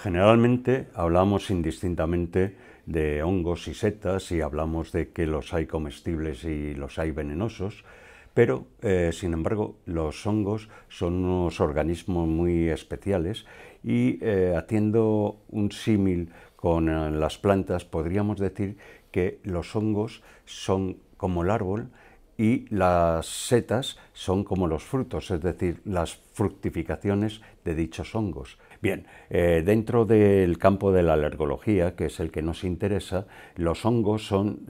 Generalmente hablamos indistintamente de hongos y setas y hablamos de que los hay comestibles y los hay venenosos, pero sin embargo los hongos son unos organismos muy especiales y haciendo un símil con las plantas podríamos decir que los hongos son como el árbol y las setas son como los frutos, es decir, las fructificaciones de dichos hongos. Bien, dentro del campo de la alergología, que es el que nos interesa, los hongos son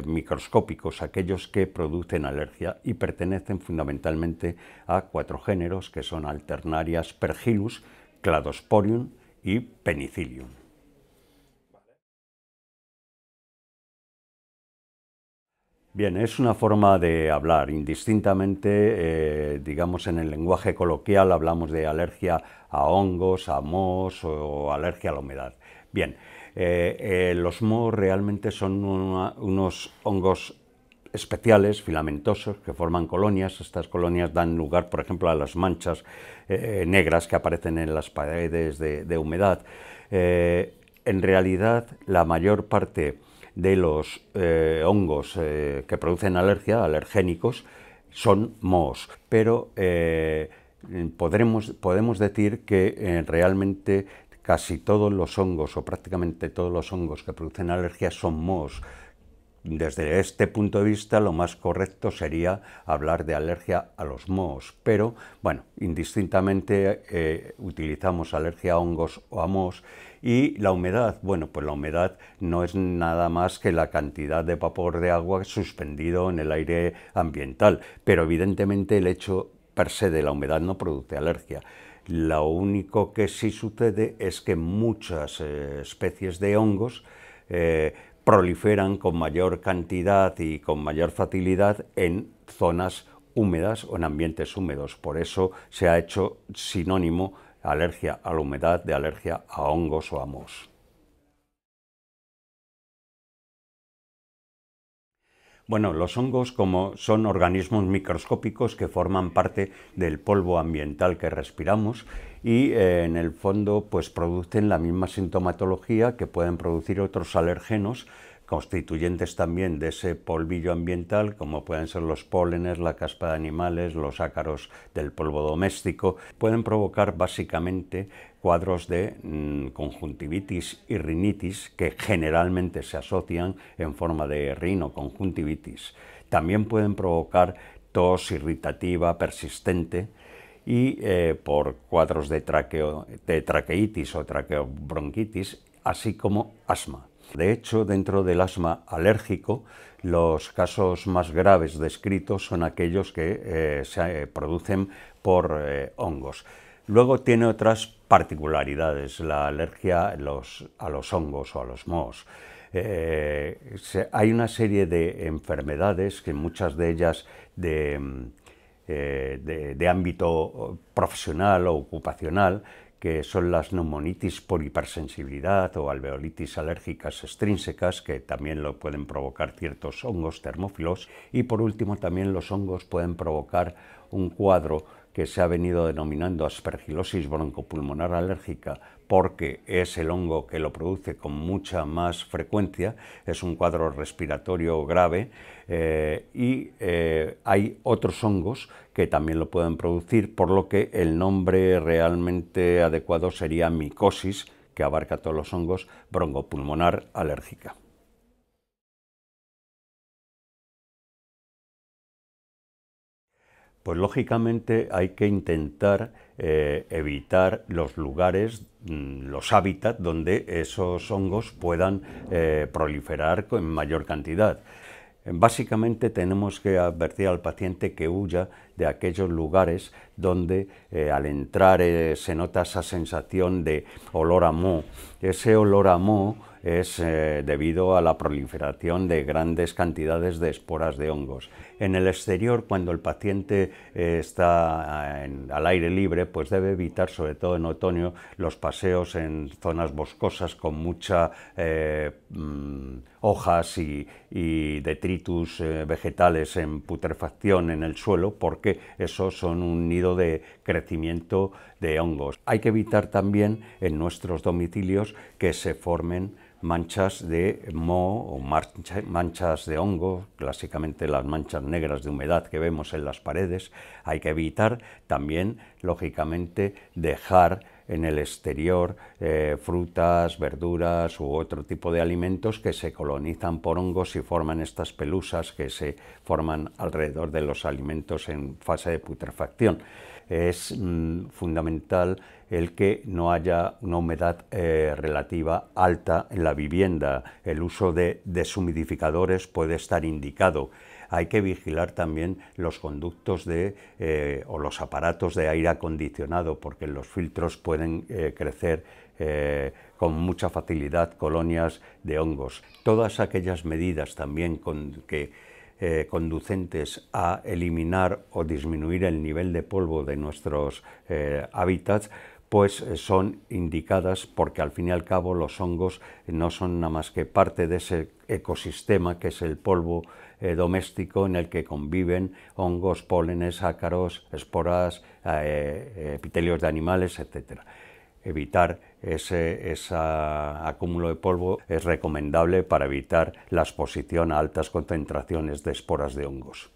microscópicos, aquellos que producen alergia y pertenecen fundamentalmente a 4 géneros, que son Alternaria, Aspergillus, Cladosporium y Penicillium. Bien, es una forma de hablar. Indistintamente, digamos en el lenguaje coloquial, hablamos de alergia a hongos, a mohos o alergia a la humedad. Bien, los mohos realmente son unos hongos especiales, filamentosos, que forman colonias. Estas colonias dan lugar, por ejemplo, a las manchas negras que aparecen en las paredes de humedad. En realidad, la mayor parte de los hongos que producen alergia, alergénicos, son mohos, pero podemos decir que realmente casi todos los hongos o prácticamente todos los hongos que producen alergia son mohos. Desde este punto de vista, lo más correcto sería hablar de alergia a los mohos, pero bueno, indistintamente utilizamos alergia a hongos o a mohos. Y la humedad, bueno, pues la humedad no es nada más que la cantidad de vapor de agua suspendido en el aire ambiental, pero evidentemente el hecho per se de la humedad no produce alergia. Lo único que sí sucede es que muchas especies de hongos proliferan con mayor cantidad y con mayor facilidad en zonas húmedas o en ambientes húmedos. Por eso se ha hecho sinónimo alergia a la humedad de alergia a hongos o a mohos. Bueno, los hongos como son organismos microscópicos que forman parte del polvo ambiental que respiramos y en el fondo pues producen la misma sintomatología que pueden producir otros alergenos constituyentes también de ese polvillo ambiental, como pueden ser los pólenes, la caspa de animales, los ácaros del polvo doméstico. Pueden provocar básicamente cuadros de conjuntivitis y rinitis que generalmente se asocian en forma de rinoconjuntivitis. También pueden provocar tos irritativa persistente y por cuadros de traqueitis o traqueobronquitis, así como asma. De hecho, dentro del asma alérgico, los casos más graves descritos son aquellos que se producen por hongos. Luego tiene otras particularidades, la alergia a los hongos o a los mohos. Hay una serie de enfermedades, que muchas de ellas de ámbito profesional o ocupacional, que son las neumonitis por hipersensibilidad o alveolitis alérgicas extrínsecas, que también lo pueden provocar ciertos hongos termófilos, y por último también los hongos pueden provocar un cuadro que se ha venido denominando aspergilosis broncopulmonar alérgica, porque es el hongo que lo produce con mucha más frecuencia, es un cuadro respiratorio grave, y hay otros hongos que también lo pueden producir, por lo que el nombre realmente adecuado sería micosis, que abarca todos los hongos, broncopulmonar alérgica. Pues lógicamente hay que intentar evitar los lugares, los hábitats donde esos hongos puedan proliferar en mayor cantidad. Básicamente tenemos que advertir al paciente que huya de aquellos lugares donde al entrar se nota esa sensación de olor a moho. Ese olor a moho es debido a la proliferación de grandes cantidades de esporas de hongos. En el exterior, cuando el paciente está al aire libre, pues debe evitar, sobre todo en otoño, los paseos en zonas boscosas con mucha hojas y detritus vegetales en putrefacción en el suelo, porque esos son un nido de crecimiento de hongos. Hay que evitar también en nuestros domicilios que se formen manchas de moho o manchas de hongo, clásicamente las manchas negras de humedad que vemos en las paredes. Hay que evitar también, lógicamente, dejar en el exterior frutas, verduras u otro tipo de alimentos que se colonizan por hongos y forman estas pelusas que se forman alrededor de los alimentos en fase de putrefacción. Es fundamental el que no haya una humedad relativa alta en la vivienda. El uso de deshumidificadores puede estar indicado. Hay que vigilar también los conductos o los aparatos de aire acondicionado, porque en los filtros pueden crecer con mucha facilidad colonias de hongos. Todas aquellas medidas también conducentes a eliminar o disminuir el nivel de polvo de nuestros hábitats, pues son indicadas, porque al fin y al cabo los hongos no son nada más que parte de ese ecosistema que es el polvo doméstico, en el que conviven hongos, pólenes, ácaros, esporas, epitelios de animales, etc. Evitar ese acúmulo de polvo es recomendable para evitar la exposición a altas concentraciones de esporas de hongos.